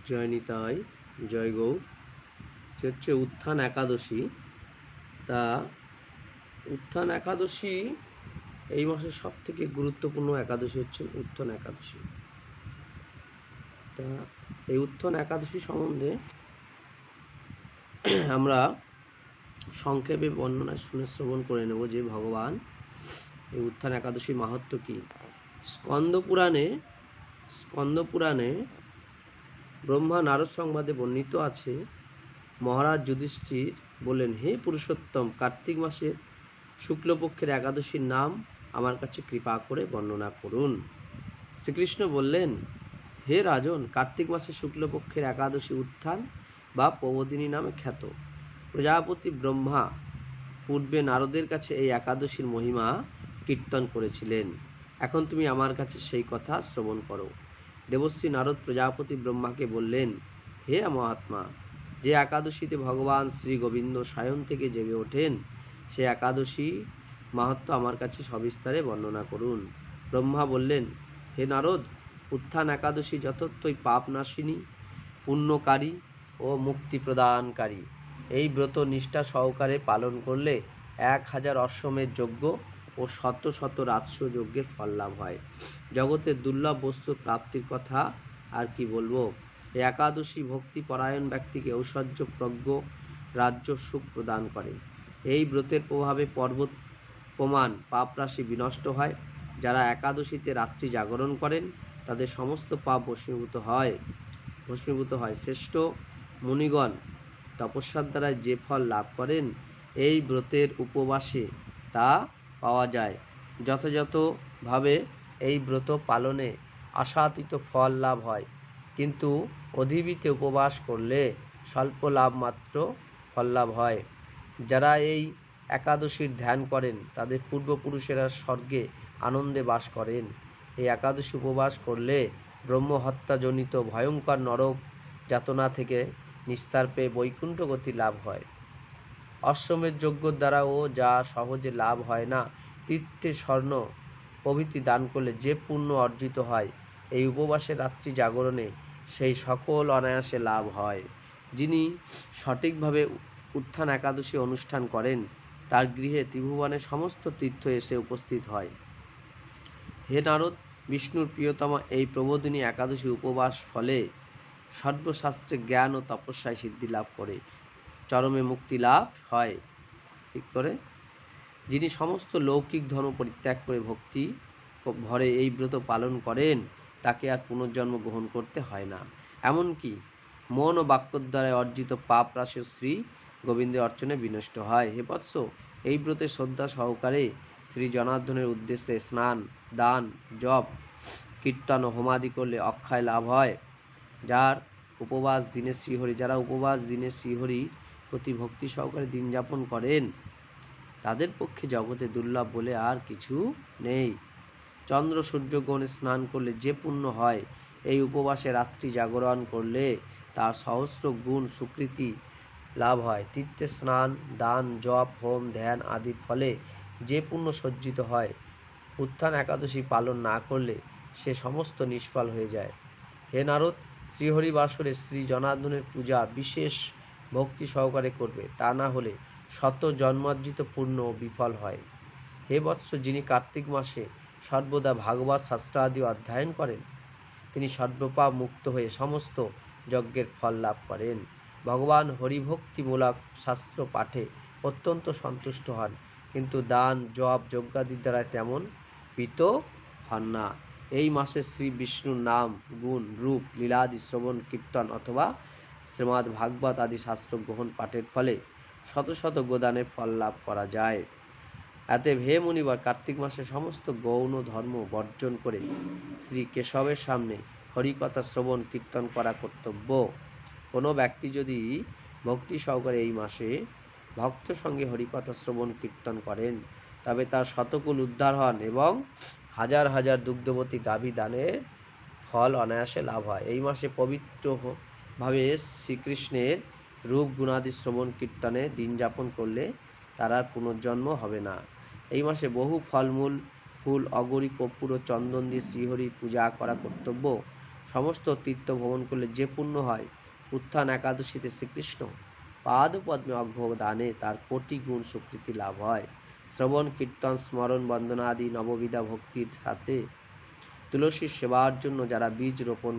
জয় নিতাই, জয় গৌর। হচ্ছে উত্থান একাদশী। তা উত্থান একাদশী এই মাসের সব থেকে গুরুত্বপূর্ণ একাদশী হচ্ছে উত্থান একাদশী। তা এই উত্থান একাদশী সম্বন্ধে আমরা সংক্ষেপে বর্ণনায় শুনে শ্রবণ করে নেব যে ভগবান এই উত্থান একাদশীর মাহাত্ম্য কী। স্কন্দ পুরাণে ব্রহ্মা নারদ সংবাদে বর্ণিত আছে, মহারাজ যুধিষ্ঠির বললেন, হে পুরুষোত্তম, কার্তিক মাসের শুক্লপক্ষের একাদশীর নাম আমার কাছে কৃপা করে বর্ণনা করুন। শ্রীকৃষ্ণ বললেন, হে রাজন, কার্তিক মাসের শুক্লপক্ষের একাদশী উত্থান বা প্রবোধিনী নামে খ্যাত। প্রজাপতি ব্রহ্মা পূর্বে নারদের কাছে এই একাদশীর মহিমা কীর্তন করেছিলেন। এখন তুমি আমার কাছে সেই কথা শ্রবণ করো। দেবশ্রী নারদ প্রজাপতি ব্রহ্মাকে বললেন, হে মহাত্মা, যে একাদশীতে ভগবান শ্রী গোবিন্দ শয়ন থেকে জেগে ওঠেন, সে একাদশী মাহাত্ম্য আমার কাছে সবিস্তারে বর্ণনা করুন। ব্রহ্মা বললেন, হে নারদ, উত্থান একাদশী যথার্থই পাপনাশিনী, পুণ্যকারী ও মুক্তি প্রদানকারী। এই ব্রত নিষ্ঠা সহকারে পালন করলে 1000 অশ্বমেধ যজ্ঞ ও শত শত রাজস্ব যজ্ঞের ফল লাভ হয়। জগতের দুর্লভ বস্তু প্রাপ্তির কথা আর কি বলবো। এই একাদশী ভক্তি পরায়ণ ব্যক্তিকে ঐশ্বর্য, প্রজ্ঞ, রাজ্য, সুখ প্রদান করে। এই ব্রতের প্রভাবে পর্বত প্রমাণ পাপরাশি বিনষ্ট হয়। যারা একাদশীতে রাত্রি জাগরণ করেন তাদের সমস্ত পাপ ভস্মীভূত হয়। শ্রেষ্ঠ মুনিগণ তপস্যার দ্বারা যে ফল লাভ করেন, এই ব্রতের উপবাসে তা পাওয়া যায়। যথাযথভাবে এই ব্রত পালনে আশাতীত ফল লাভ হয়, কিন্তু অধিবিতে উপবাস করলে স্বল্প লাভ মাত্র ফল লাভ হয়। যারা এই একাদশীর ধ্যান করেন তাদের পূর্বপুরুষেরা স্বর্গে আনন্দে বাস করেন। এই একাদশী উপবাস করলে ব্রহ্মহত্যাজনিত ভয়ঙ্কর নরক যাতনা থেকে নিস্তার পেয়ে বৈকুণ্ঠ গতি লাভ হয়। অশ্বমেধ যজ্ঞের দ্বারাও যা সহজে লাভ হয় না, তীর্থে স্বর্ণ প্রভৃতি দান করলে যে পুণ্য অর্জিত হয়, এই উপবাসের রাত্রি জাগরণে সেই সকল অনায়াসে লাভ হয়। যিনি সঠিকভাবে উত্থান একাদশী অনুষ্ঠান করেন, তার গৃহে ত্রিভুবনের সমস্ত তীর্থ এসে উপস্থিত হয়। হে নারদ, বিষ্ণুর প্রিয়তমা এই প্রবোধিনী একাদশী উপবাস ফলে সর্বশাস্ত্রে জ্ঞান ও তপস্যায় সিদ্ধি লাভ করে চরমে মুক্তি লাভ হয়। ঠিক করে যিনি সমস্ত লৌকিক ধর্ম পরিত্যাগ করে ভক্তি ভরে এই ব্রত পালন করেন, তাকে আর পুনর্জন্ম গ্রহণ করতে হয় না। এমনকি মন ও বাক্যদ্বারায় অর্জিত পাপ রাশি শ্রী গোবিন্দের অর্চনে বিনষ্ট হয়। হে বৎস, এই ব্রতে শ্রদ্ধা সহকারে শ্রী জনার্দনের উদ্দেশ্যে স্নান, দান, জপ, কীর্তন ও হোমাদি করলে অক্ষয় লাভ হয়। যারা উপবাস দিনে শ্রীহরির প্রতি ভক্তি সহকারে দিন যাপন করেন, তাদের পক্ষে জগতে দুর্লভ বলে আর কিছু নেই। চন্দ্র সূর্যগ্রহণে স্নান করলে যে পুণ্য হয়, এই উপবাসে রাত্রি জাগরণ করলে তার সহস্র গুণ সুকৃতি লাভ হয়। তীর্থে স্নান, দান, জপ, হোম, ধ্যান আদির ফলে যে পুণ্য সজ্জিত হয়, উত্থান একাদশী পালন না করলে সে সমস্ত নিষ্ফল হয়ে যায়। হে নারদ, শ্রীহরিবাসরে শ্রী জনার্দনের পূজা বিশেষ ভক্তি সহকারে করবে, তা না হলে শত জন্মার্জিত পুণ্য বিফল হয়। হে বৎস, যিনি কার্তিক মাসে সর্বদা ভাগবত শাস্ত্রাদি অধ্যয়ন করেন, তিনি সর্বপাপ মুক্ত হয়ে সমস্ত যজ্ঞের ফল লাভ করেন। ভগবান হরিভক্তিমূলক শাস্ত্র পাঠে অত্যন্ত সন্তুষ্ট হন, কিন্তু দান, জপ, যজ্ঞাদির দ্বারা তেমন প্রীত হন না। এই মাসে শ্রী বিষ্ণুর নাম, গুণ, রূপ, লীলাদি শ্রবণ, কীর্তন অথবা শ্রীমদ্ ভাগবত আদি শাস্ত্র গ্রহণ পাঠের ফলে শত শত গোদানের ফল লাভ করা যায়। অতএব হে মুনিবর, কার্তিক মাসে সমস্ত গৌণ ধর্ম বর্জন করে শ্রী কেশবের সামনে হরিকথা শ্রবণ কীর্তন করা কর্তব্য। কোনো ব্যক্তি যদি ভক্তি সহকারে এই মাসে ভক্ত সঙ্গে হরিকথা শ্রবণ কীর্তন করেন, তবে তার শতকুল উদ্ধার হন এবং হাজার হাজার দুগ্ধবতী গাভী দানের ফল অনায়াসে লাভ হয়। এই মাসে পবিত্রভাবে শ্রীকৃষ্ণের রূপ গুণাদি শ্রবণ কীর্তনে দিন যাপন করলে তার আর পুনর্জন্ম হবে না। এই মাসে বহু ফলমূল, ফুল, অগরি, কর্পূর ও চন্দন দিয়ে শ্রীহরির পূজা করা কর্তব্য। সমস্ত তীর্থ ভ্রমণ করলে যে পুণ্য হয়, উত্থান একাদশীতে শ্রীকৃষ্ণ পাদ পদ্মে অর্ঘ্য দানে তার কোটি গুণ স্বীকৃতি লাভ হয়। শ্রবণ কীর্তন স্মরণ বন্দনা আদি নববিধা ভক্তির সাথে তুলসীর সেবার জন্য যারা বীজ রোপণ,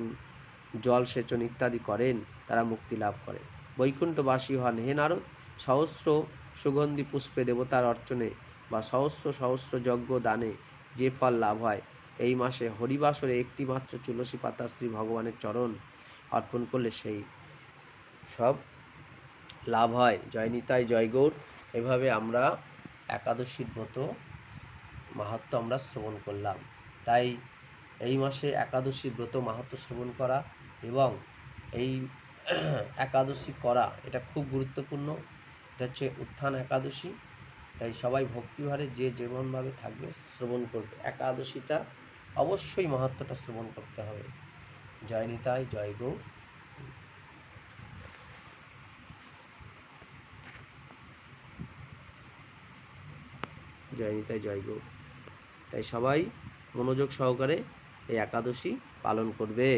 জল সেচন ইত্যাদি করেন, তারা মুক্তি লাভ করে, বৈকুণ্ঠবাসী হন। হে নারদ, সহস্র সুগন্ধি পুষ্পে দেবতার অর্চনে বা সহস্র সহস্র যজ্ঞ দানে যে ফল লাভ হয়, এই মাসে হরিবাসরে একটি মাত্র তুলসী পাতা শ্রী ভগবানের চরণ অর্পণ করলে সেই সব লাভ হয়। জয় নিতাই, জয় গৌর। এভাবে আমরা একাদশীর ব্রত মাহাত্ম্য আমরা শ্রবণ করলাম। তাই এই মাসে একাদশী ব্রত মাহাত্ম্য শ্রবণ করা এবং এই একাদশী করা এটা খুব গুরুত্বপূর্ণ। এটা হচ্ছে উত্থান একাদশী। তাই সবাই ভক্তিভারে যে যেমনভাবে থাকবে শ্রবণ করবে। একাদশীটা অবশ্যই মাহাত্ম্যটা শ্রবণ করতে হবে। জয় নিতাই, জয় গৌর। জয় নিতাই, জয় গৌর। তাই সবাই মনোযোগ সহকারে এই একাদশী পালন করবে।